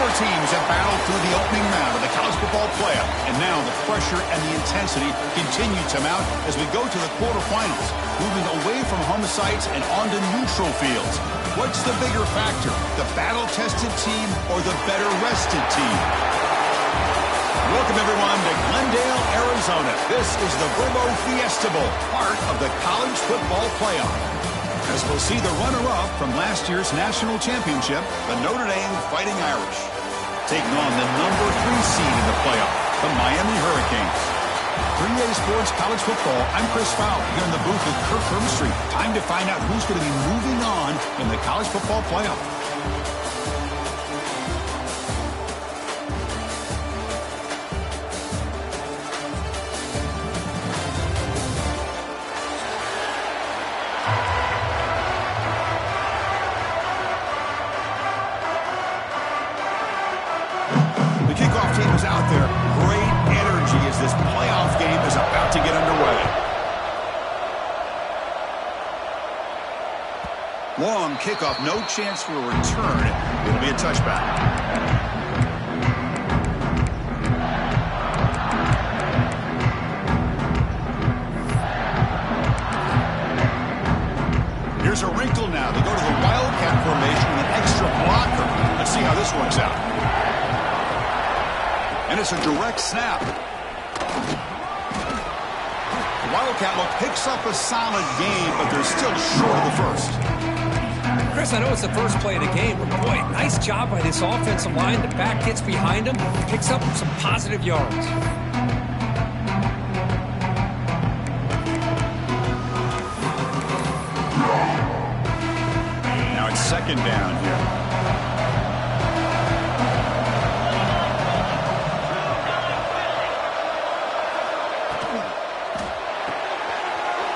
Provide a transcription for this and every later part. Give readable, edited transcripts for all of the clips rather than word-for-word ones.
Four teams have battled through the opening round of the college football playoff, and now the pressure and the intensity continue to mount as we go to the quarterfinals, moving away from home sites and onto neutral fields. What's the bigger factor, the battle-tested team or the better-rested team? Welcome, everyone, to Glendale, Arizona. This is the Vrbo Fiesta Bowl, part of the college football playoff. As we'll see the runner-up from last year's national championship, the Notre Dame Fighting Irish, taking on the number 3 seed in the playoff, the Miami Hurricanes. 3A Sports College Football, I'm Chris Fowler, here in the booth with Kirk Herbstreit. Time to find out who's going to be moving on in the college football playoff. Long kickoff, no chance for a return. It'll be a touchback. Here's a wrinkle now. They go to the Wildcat formation with an extra blocker. Let's see how this works out. And it's a direct snap. The Wildcat look picks up a solid gain, but they're still short of the first. Chris, I know it's the first play of the game, but boy, nice job by this offensive line. The back gets behind him, picks up some positive yards. Now it's second down here.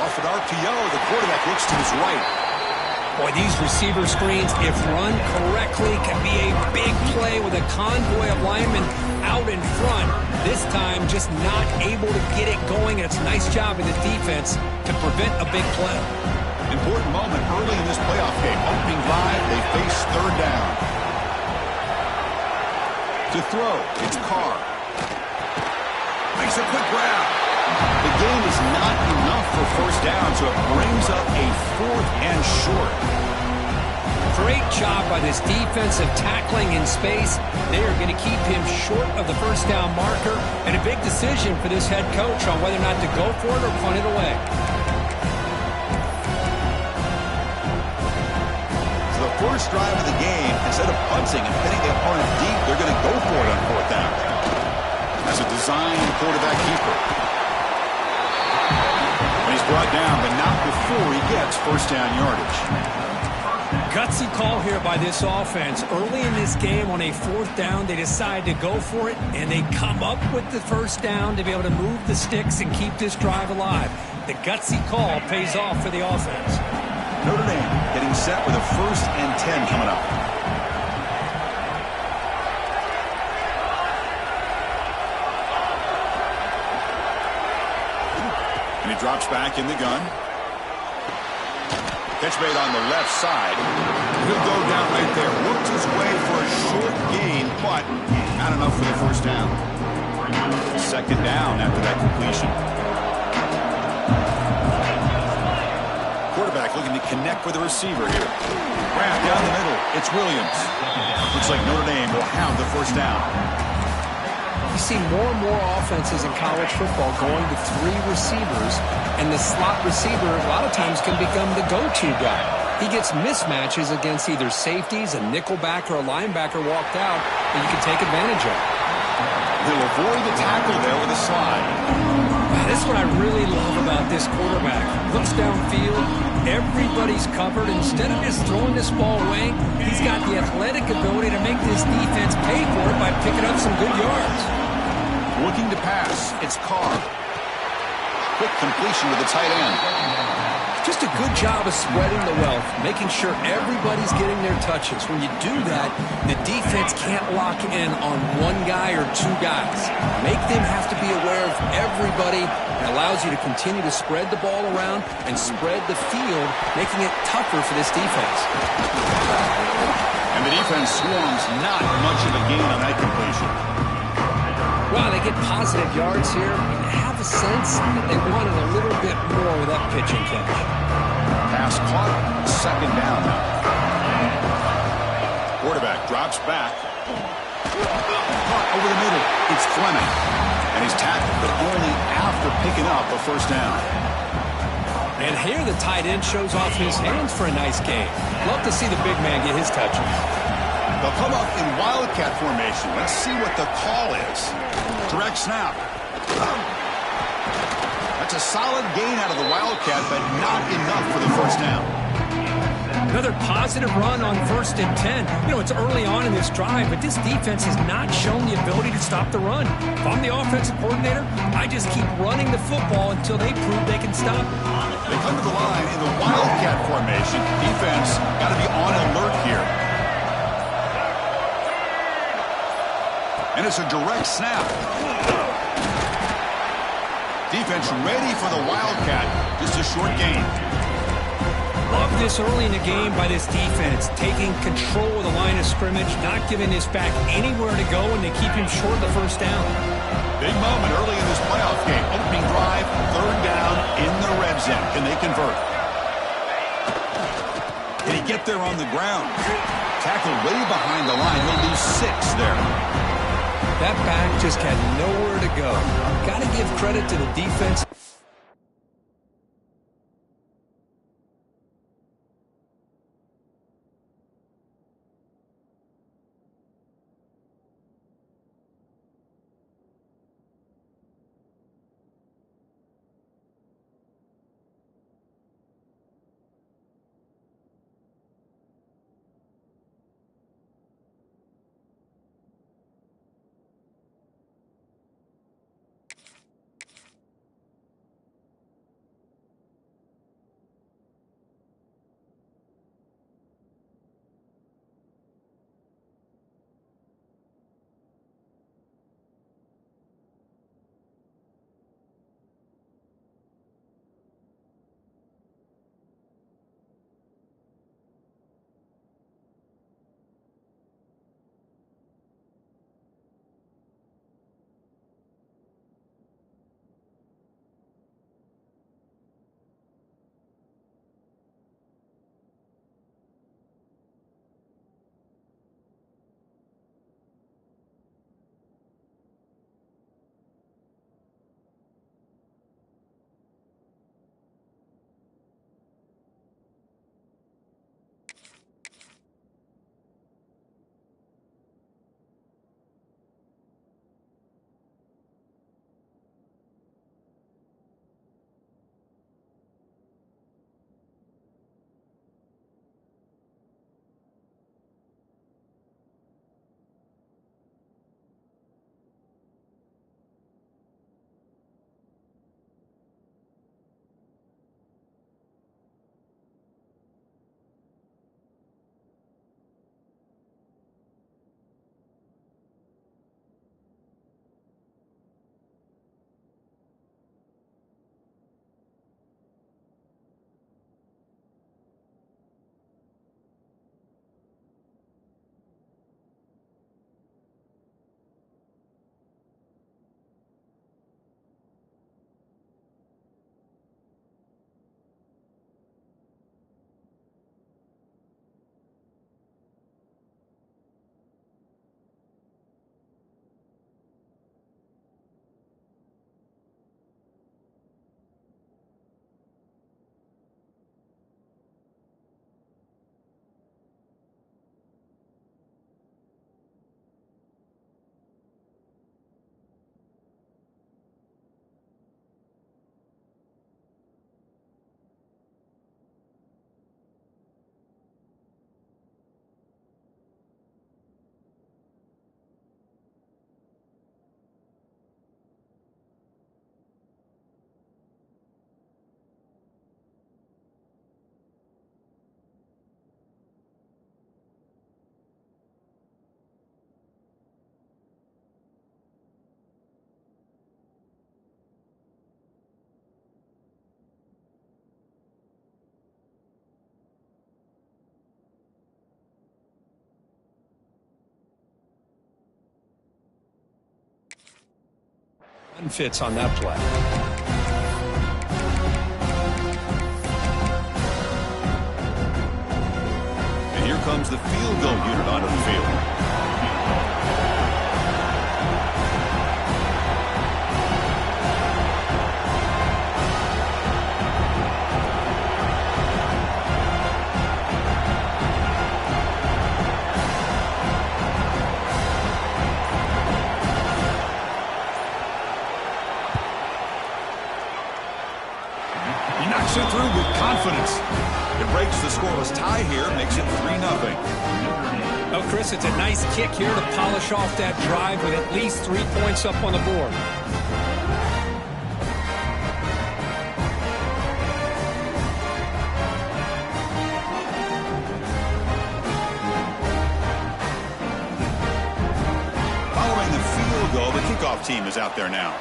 Off an RPO, the quarterback looks to his right. Boy, these receiver screens, if run correctly, can be a big play with a convoy of linemen out in front. This time, just not able to get it going. It's a nice job in the defense to prevent a big play. Important moment early in this playoff game. Opening drive, they face third down. To throw, it's Carr. Makes a quick grab. The gain is not enough for first down, so it brings up a 4th and short. Great job by this defensive tackling in space. They are going to keep him short of the first down marker, and a big decision for this head coach on whether or not to go for it or punt it away. So the first drive of the game, instead of punting and hitting the opponent deep, they're going to go for it on 4th down. As a designed quarterback keeper. He's brought down, but not before he gets first down yardage. Gutsy call here by this offense. Early in this game on a 4th down, they decide to go for it, and they come up with the first down to be able to move the sticks and keep this drive alive. The gutsy call pays off for the offense. Notre Dame getting set with a 1st and 10 coming up. And he drops back in the gun. Catch made on the left side. He'll go down right there. Worked his way for a short gain, but not enough for the first down. Second down after that completion. Quarterback looking to connect with the receiver here. Grab down the middle. It's Williams. Looks like Notre Dame will have the first down. You see more and more offenses in college football going to 3 receivers, and the slot receiver a lot of times can become the go-to guy. He gets mismatches against either safeties, a nickelback, or a linebacker walked out that you can take advantage of. He'll avoid the tackle there with a slide. This is what I really love about this quarterback. Looks downfield, everybody's covered. Instead of just throwing this ball away, he's got the athletic ability to make this defense pay for it by picking up some good yards. Looking to pass, it's Carr. Quick completion to the tight end. Just a good job of spreading the wealth, making sure everybody's getting their touches. When you do that, the defense can't lock in on one guy or two guys. Make them have to be aware of everybody. It allows you to continue to spread the ball around and spread the field, making it tougher for this defense. And the defense swarms not much of a gain on that completion. Well, they get positive yards here. I have a sense that they wanted a little bit more with that pitch and catch. Pass caught, second down now. Quarterback drops back. Caught over the middle. It's Fleming. And he's tackled, but only after picking up a first down. And here the tight end shows off his hands for a nice game. Love to see the big man get his touches. They'll come up in wildcat formation. Let's see what the call is. Direct snap. That's a solid gain out of the wildcat, but not enough for the first down. Another positive run on 1st and 10. You know, it's early on in this drive, but this defense has not shown the ability to stop the run. If I'm the offensive coordinator, I just keep running the football until they prove they can stop it. They come to the line in the wildcat formation. Defense got to be on alert here. And it's a direct snap. Defense ready for the wildcat. Just a short gain. Love this early in the game by this defense, taking control of the line of scrimmage, not giving this back anywhere to go, and they keep him short of the first down. Big moment early in this playoff game. Opening drive, third down in the red zone. Can they convert? Can he get there on the ground? Tackled way behind the line. He'll lose 6 there. That back just had nowhere to go. Got to give credit to the defense. fits on that play. And here comes the field goal unit onto the field. He knocks it through with confidence. It breaks the scoreless tie here, makes it 3-0. Oh, Chris, it's a nice kick here to polish off that drive with at least 3 points up on the board. Following the field goal, the kickoff team is out there now.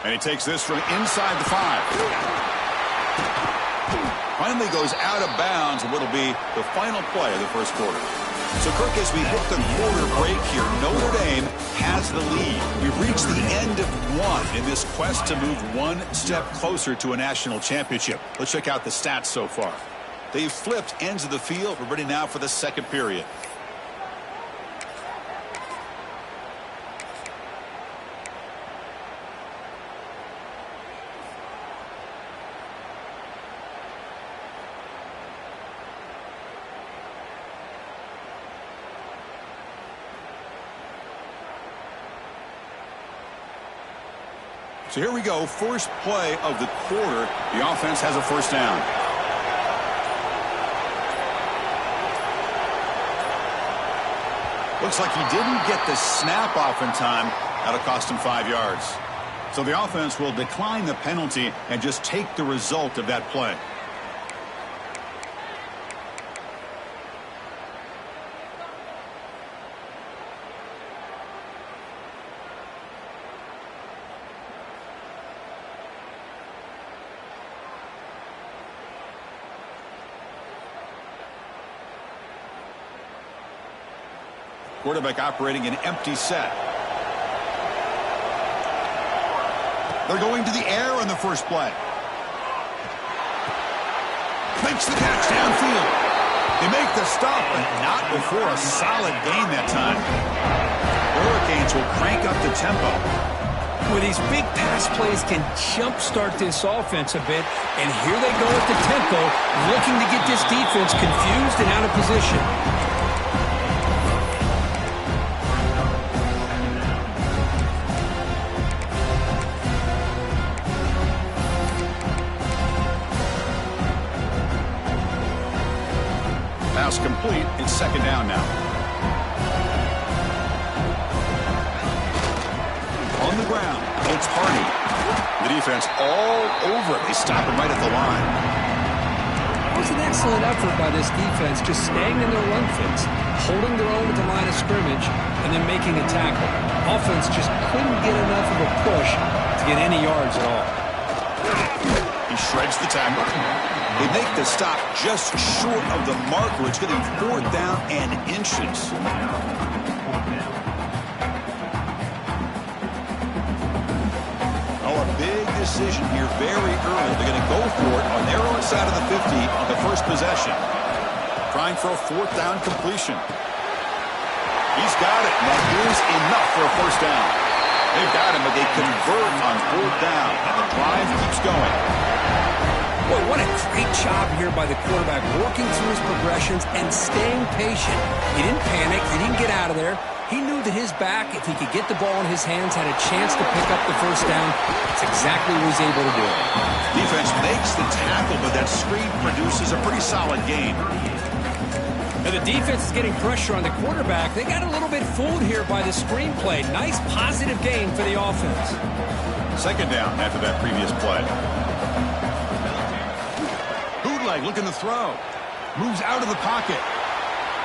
And he takes this from inside the 5. Finally goes out of bounds, and what'll be the final play of the first quarter. So, Kirk, as we hit the quarter break here, Notre Dame has the lead. We've reached the end of one in this quest to move one step closer to a national championship. Let's check out the stats so far. They've flipped ends of the field. We're ready now for the second period. So here we go, first play of the quarter. The offense has a first down. Looks like he didn't get the snap off in time. That'll cost him 5 yards. So the offense will decline the penalty and just take the result of that play. Quarterback operating an empty set. They're going to the air on the first play. Makes the catch downfield. They make the stop, but not before a solid gain that time. Hurricanes will crank up the tempo. Well, these big pass plays can jumpstart this offense a bit, and here they go at the tempo, looking to get this defense confused and out of position. Pass complete. It's second down now. On the ground, it's Hardy. The defense all over it. They stop him right at the line. That was an excellent effort by this defense, just staying in their run fits, holding their own at the line of scrimmage, and then making a tackle. Offense just couldn't get enough of a push to get any yards at all. He shreds the tackle. They make the stop just short of the marker. It's getting 4th down and inches. Oh, a big decision here very early. They're going to go for it on their own side of the 50 on the first possession. Trying for a 4th down completion. He's got it, and that is enough for a first down. They've got him, but they convert on 4th down, and the drive keeps going. Boy, what a great job here by the quarterback, working through his progressions and staying patient. He didn't panic. He didn't get out of there. He knew that his back, if he could get the ball in his hands, had a chance to pick up the first down. That's exactly what he was able to do. Defense makes the tackle, but that screen produces a pretty solid gain. Now the defense is getting pressure on the quarterback. They got a little bit fooled here by the screen play. Nice positive gain for the offense. Second down after that previous play. Bootleg looking to throw. Moves out of the pocket.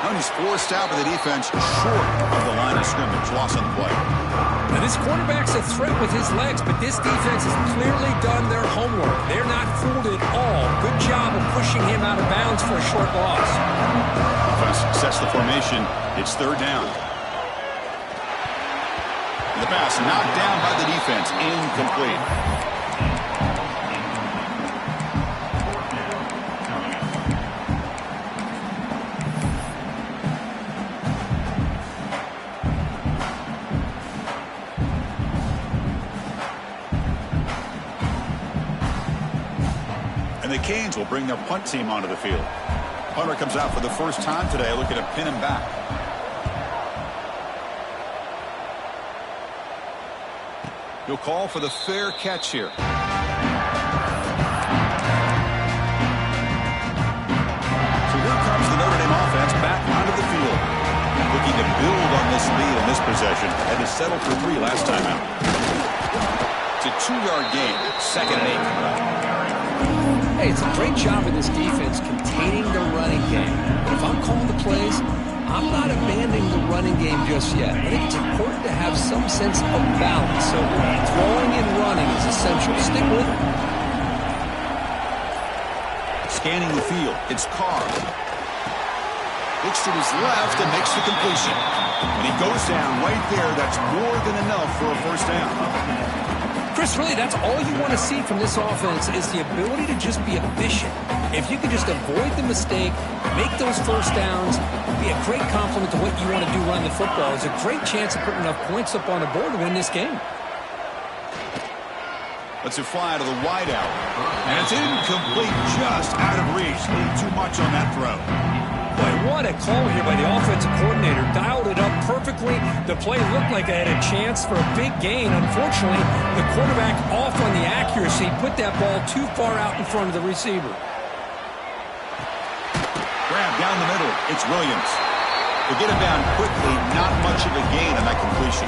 Now he's forced out by the defense short of the line of scrimmage. Loss on the play. Now, this quarterback's a threat with his legs, but this defense has clearly done their homework. They're not fooled at all. Good job of pushing him out of bounds for a short loss. Offense sets the formation. It's third down. The pass knocked down by the defense. Incomplete. And the Canes will bring their punt team onto the field. Punter comes out for the first time today, looking to pin him back. He'll call for the fair catch here. So here comes the Notre Dame offense back onto the field, looking to build on this lead in this possession. Had to settle for 3 last time out. It's a 2-yard gain, 2nd and 8. Hey, it's a great job of this defense containing the running game. But if I'm calling the plays, I'm not abandoning the running game just yet. I think it's important to have some sense of balance. So throwing and running is essential. Stick with it. Scanning the field, it's Carr. Looks to his left and makes the completion. And he goes down right there. That's more than enough for a first down. Chris, really, that's all you want to see from this offense is the ability to just be efficient. If you can just avoid the mistake, make those first downs, be a great compliment to what you want to do running the football. It's a great chance of putting enough points up on the board to win this game. Let's it fly to the wideout. And it's incomplete, just out of reach. Too much on that throw. Boy, what a call here by the offensive coordinator. Dialed it up perfectly. The play looked like it had a chance for a big gain. Unfortunately, the quarterback off on the accuracy, put that ball too far out in front of the receiver. Grab down the middle. It's Williams. To get him down quickly, not much of a gain on that completion.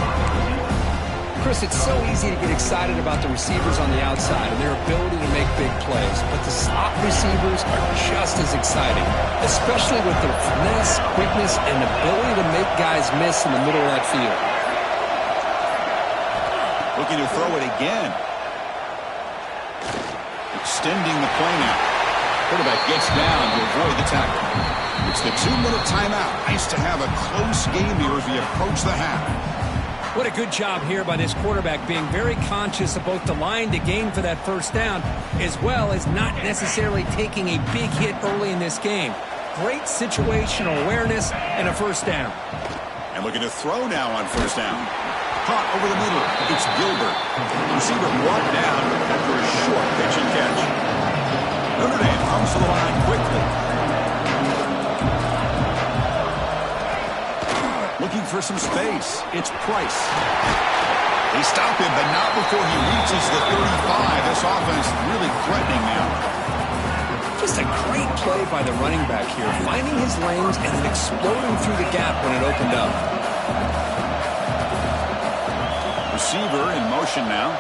Chris, it's so easy to get excited about the receivers on the outside and their ability to make big plays, but the slot receivers are just as exciting, especially with their finesse, quickness, and ability to make guys miss in the middle of that field. Looking to throw it again. Extending the play now. Quarterback gets down to avoid the tackle. It's the 2-minute timeout. Nice to have a close game here as we approach the half. What a good job here by this quarterback, being very conscious of both the line to gain for that first down, as well as not necessarily taking a big hit early in this game. Great situational awareness and a first down. And looking to throw now on first down. Caught over the middle. It's Gilbert. Receiver brought down after a short pitch and catch. Notre Dame comes to the line quickly. Looking for some space. It's Price. They stop him, but not before he reaches the 35. This offense really threatening now. Just a great play by the running back here, finding his lanes and then exploding through the gap when it opened up. Receiver in motion now.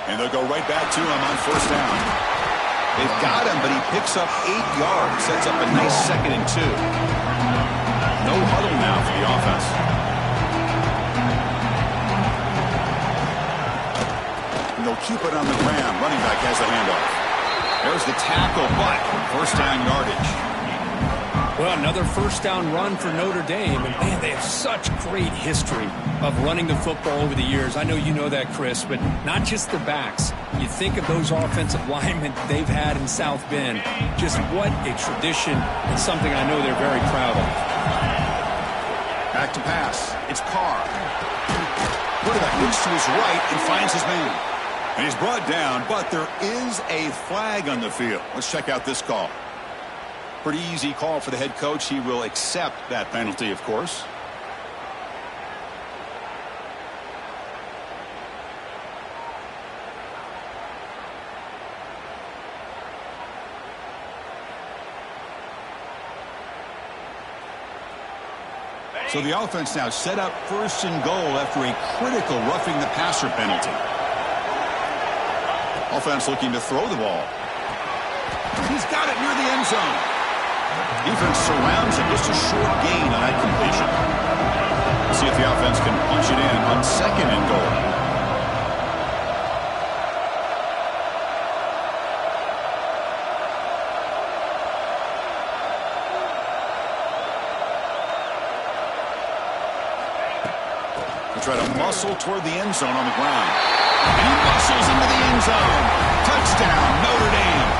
And they'll go right back to him on first down. They've got him, but he picks up 8 yards. Sets up a nice 2nd and 2. No huddle now for the offense. And they'll keep it on the ground. Running back has the handoff. There's the tackle, but first down yardage. Well, another first down run for Notre Dame. And, man, they have such great history of running the football over the years. I know you know that, Chris, but not just the backs. You think of those offensive linemen they've had in South Bend. Just what a tradition and something I know they're very proud of. Back to pass. It's Carr. Quarterback looks to his right and finds his man. And he's brought down, but there is a flag on the field. Let's check out this call. Pretty easy call for the head coach. He will accept that penalty, of course. So the offense now set up first and goal after a critical roughing the passer penalty. Offense looking to throw the ball. He's got it near the end zone. Defense surrounds him. Just a short gain on that completion. See if the offense can punch it in on 2nd and goal. Try to muscle toward the end zone on the ground. And he muscles into the end zone. Touchdown, Notre Dame.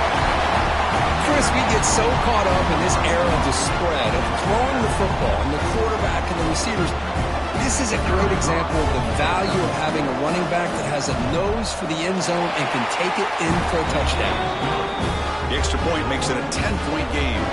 Chris, we get so caught up in this era of the spread, of throwing the football, and the quarterback and the receivers. This is a great example of the value of having a running back that has a nose for the end zone and can take it in for a touchdown. The extra point makes it a 10-point game.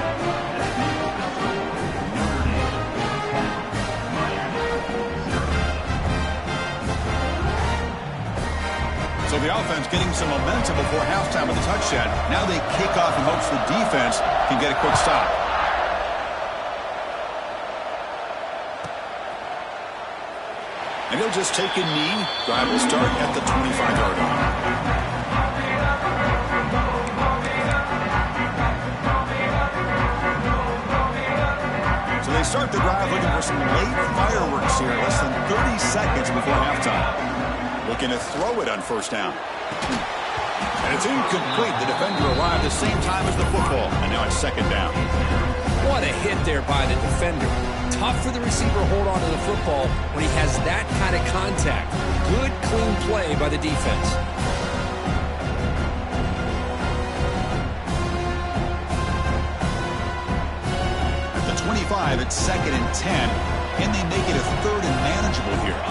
So the offense getting some momentum before halftime with a touchdown. Now they kick off in hopes the defense can get a quick stop. And he'll just take a knee. Drive will start at the 25-yard line. So they start the drive looking for some late fireworks here. Less than 30 seconds before halftime. Looking to throw it on 1st down. And it's incomplete. The defender arrived the same time as the football. And now it's 2nd down. What a hit there by the defender. Tough for the receiver to hold on to the football when he has that kind of contact. Good, clean play by the defense. At the 25, it's 2nd and 10. Can they make it a 3rd and manageable here?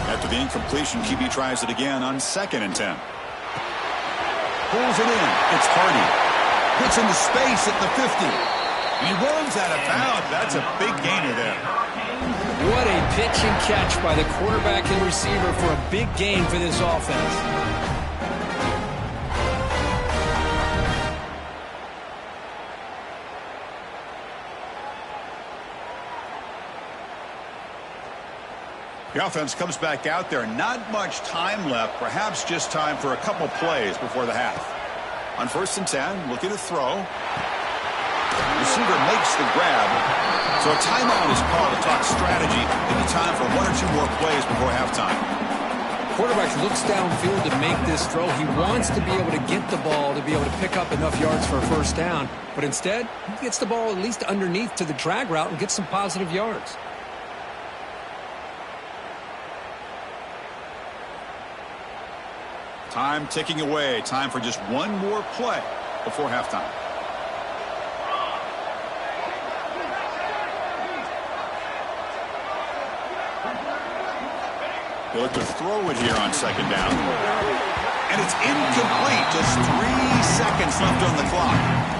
After the incompletion, QB tries it again on 2nd and 10. Pulls it in. It's Hardy. Gets into space at the 50. He runs out of bounds. That's a big gainer there. What a pitch and catch by the quarterback and receiver for a big gain for this offense. The offense comes back out there. Not much time left. Perhaps just time for a couple plays before the half. On 1st and 10, looking to throw. Receiver makes the grab. So a timeout is called to talk strategy. Maybe time for 1 or 2 more plays before halftime. Quarterback looks downfield to make this throw. He wants to be able to get the ball to be able to pick up enough yards for a 1st down. But instead, he gets the ball at least underneath to the drag route and gets some positive yards. Time ticking away. Time for just 1 more play before halftime. They look to throw it here on 2nd down. And it's incomplete. Just 3 seconds left on the clock.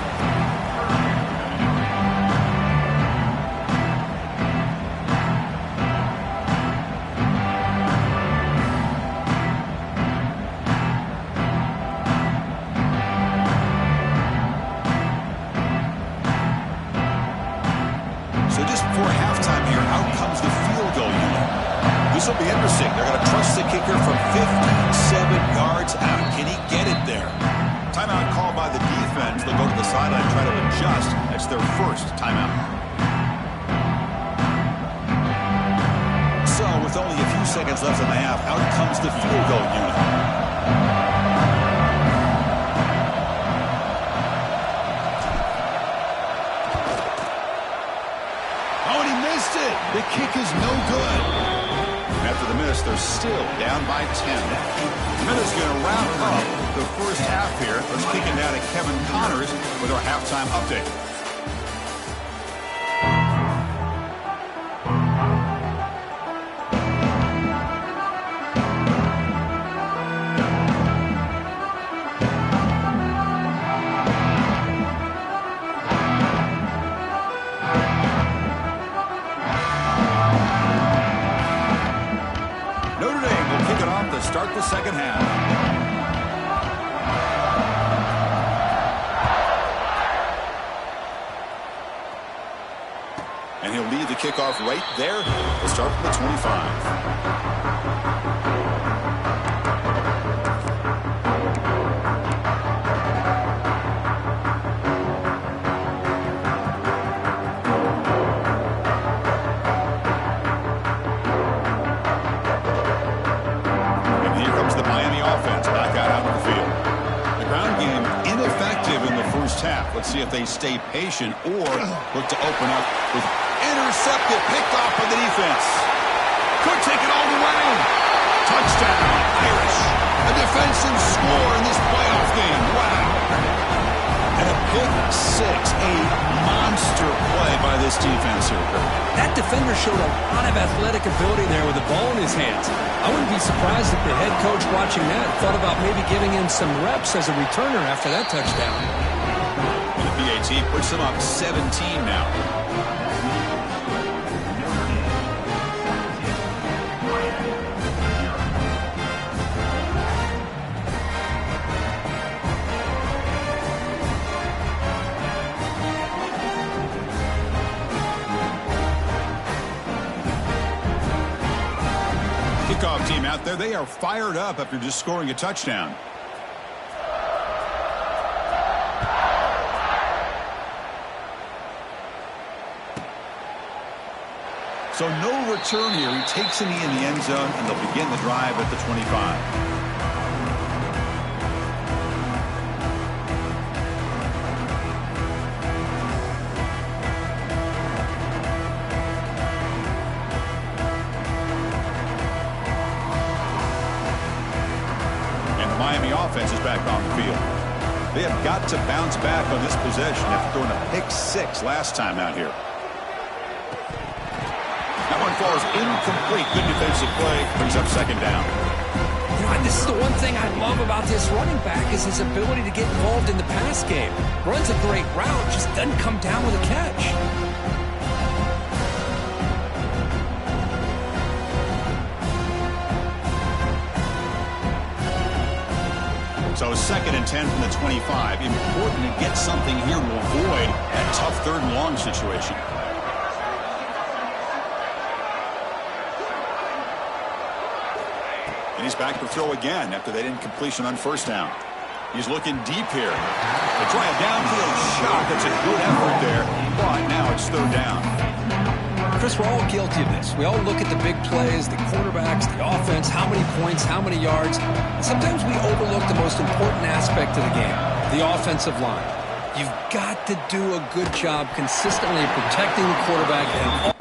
This will be interesting. They're going to trust the kicker from 57 yards out. Can he get it there? Timeout called by the defense. They'll go to the sideline and try to adjust. That's their 1st timeout. So with only a few seconds left in the half, out comes the field goal unit. Oh, and he missed it. The kick is no good. After the miss, they're still down by 10. Minutes going to wrap up the 1st half here. Let's kick it down to Kevin Connors with our halftime update. Start the 2nd half. And he'll lead the kickoff right there. We'll start from the 25. first half. Let's see if they stay patient or look to open up with intercepted, picked off by the defense. Could take it all the way. Touchdown, Irish. A defensive score in this playoff game. Wow. And a pick six, a monster play by this defense here, Kurt. That defender showed a lot of athletic ability there with the ball in his hands. I wouldn't be surprised if the head coach watching that thought about maybe giving him some reps as a returner after that touchdown. And the PAT puts them up 17 now. Kickoff team out there, they are fired up after just scoring a touchdown. So no return here. He takes a knee in the end zone, and they'll begin the drive at the 25. Miami offense is back on the field. They have got to bounce back on this possession after throwing a pick six last time out here. That one falls incomplete. Good defensive play. Brings up second down. You know, this is the one thing I love about this running back is his ability to get involved in the pass game. Runs a great route, just doesn't come down with a catch. So 2nd and 10 from the 25. Important to get something here to avoid that tough 3rd and long situation. And he's back to throw again after that incompletion on 1st down. He's looking deep here. They try a downfield shot. That's a good effort there. But now it's 3rd down. Chris, we're all guilty of this. We all look at the big plays, the quarterbacks, the offense, how many points, how many yards. And sometimes we overlook the most important aspect of the game, the offensive line. You've got to do a good job consistently protecting the quarterback and